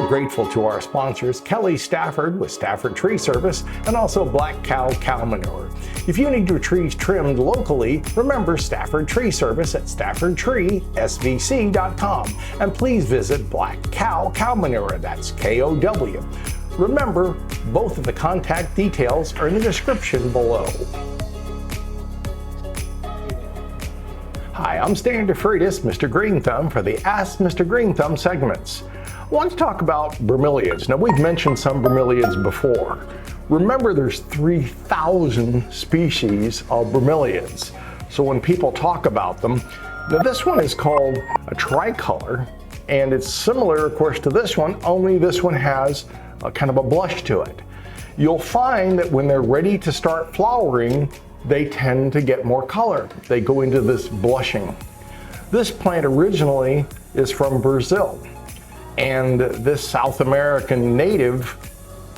grateful to our sponsors, Kelly Stafford with Stafford Tree Service, and also Black Cow Cow Manure. If you need your trees trimmed locally, remember Stafford Tree Service at staffordtreesvc.com. And please visit Black Cow Cow Manure, that's K-O-W. Remember, both of the contact details are in the description below. Hi, I'm Stan DeFreitas, Mr. Greenthumb, for the Ask Mr. Greenthumb segments. I want to talk about bromeliads. Now, we've mentioned some bromeliads before. Remember, there's 3,000 species of bromeliads. So when people talk about them, now this one is called a tricolor, and it's similar, of course, to this one, only this one has a kind of a blush to it. You'll find that when they're ready to start flowering, they tend to get more color. They go into this blushing. This plant originally is from Brazil, and this South American native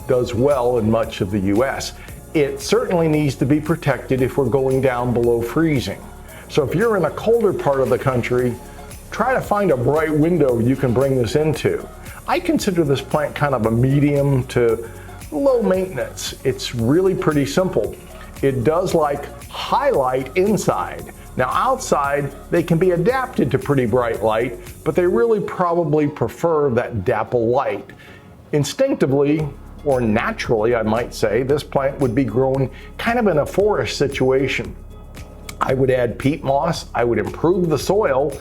does well in much of the US. It certainly needs to be protected if we're going down below freezing. So if you're in a colder part of the country, try to find a bright window you can bring this into. I consider this plant kind of a medium to low maintenance. It's really pretty simple. It does like highlight inside. Now outside, they can be adapted to pretty bright light, but they really probably prefer that dapple light. Instinctively, or naturally, I might say, this plant would be grown kind of in a forest situation. I would add peat moss, I would improve the soil.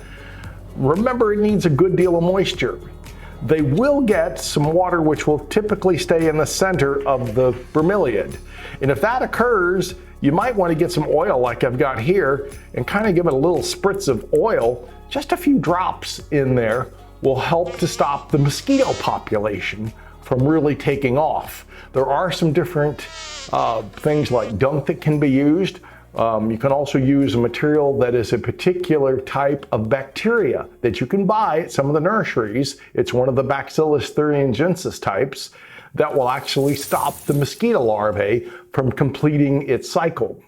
Remember, it needs a good deal of moisture. They will get some water, which will typically stay in the center of the bromeliad. And if that occurs, you might want to get some oil like I've got here and kind of give it a little spritz of oil. Just a few drops in there will help to stop the mosquito population from really taking off. There are some different things like dung that can be used. You can also use a material that is a particular type of bacteria that you can buy at some of the nurseries. It's one of the Bacillus thuringiensis types that will actually stop the mosquito larvae from completing its cycle.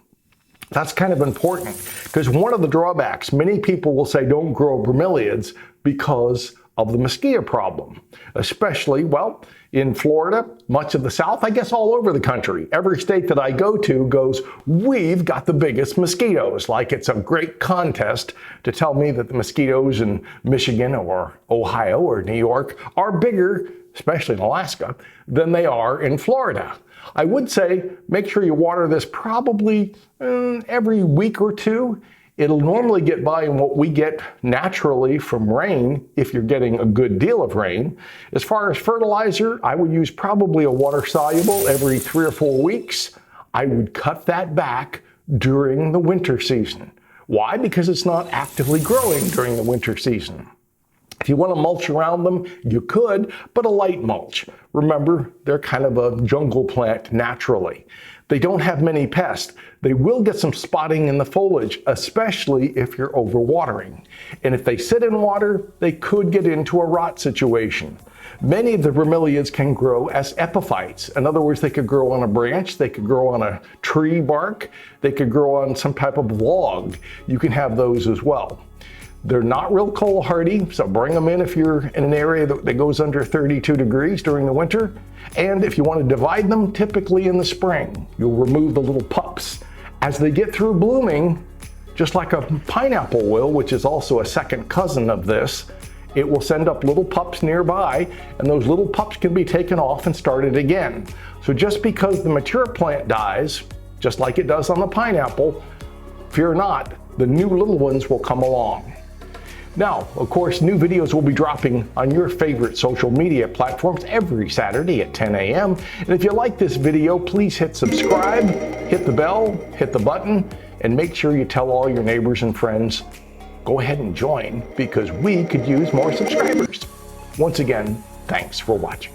That's kind of important because one of the drawbacks, many people will say don't grow bromeliads because of the mosquito problem, especially, well, in Florida, much of the South, I guess all over the country. Every state that I go to goes, we've got the biggest mosquitoes, like it's a great contest to tell me that the mosquitoes in Michigan or Ohio or New York are bigger, especially in Alaska, than they are in Florida. I would say make sure you water this probably every week or two. It'll normally get by in what we get naturally from rain if you're getting a good deal of rain. As far as fertilizer, I would use probably a water soluble every 3 or 4 weeks. I would cut that back during the winter season. Why? Because it's not actively growing during the winter season. If you want to mulch around them, you could, but a light mulch. Remember, they're kind of a jungle plant naturally. They don't have many pests. They will get some spotting in the foliage, especially if you're overwatering. And if they sit in water, they could get into a rot situation. Many of the bromeliads can grow as epiphytes. In other words, they could grow on a branch, they could grow on a tree bark, they could grow on some type of log. You can have those as well. They're not real cold hardy, so bring them in if you're in an area that goes under 32 degrees during the winter. And if you want to divide them, typically in the spring, you'll remove the little pups. As they get through blooming, just like a pineapple will, which is also a second cousin of this, it will send up little pups nearby, and those little pups can be taken off and started again. So just because the mature plant dies, just like it does on the pineapple, fear not, the new little ones will come along. Now, of course, new videos will be dropping on your favorite social media platforms every Saturday at 10 a.m. And if you like this video, please hit subscribe, hit the bell, hit the button, and make sure you tell all your neighbors and friends. Go ahead and join because we could use more subscribers. Once again, thanks for watching.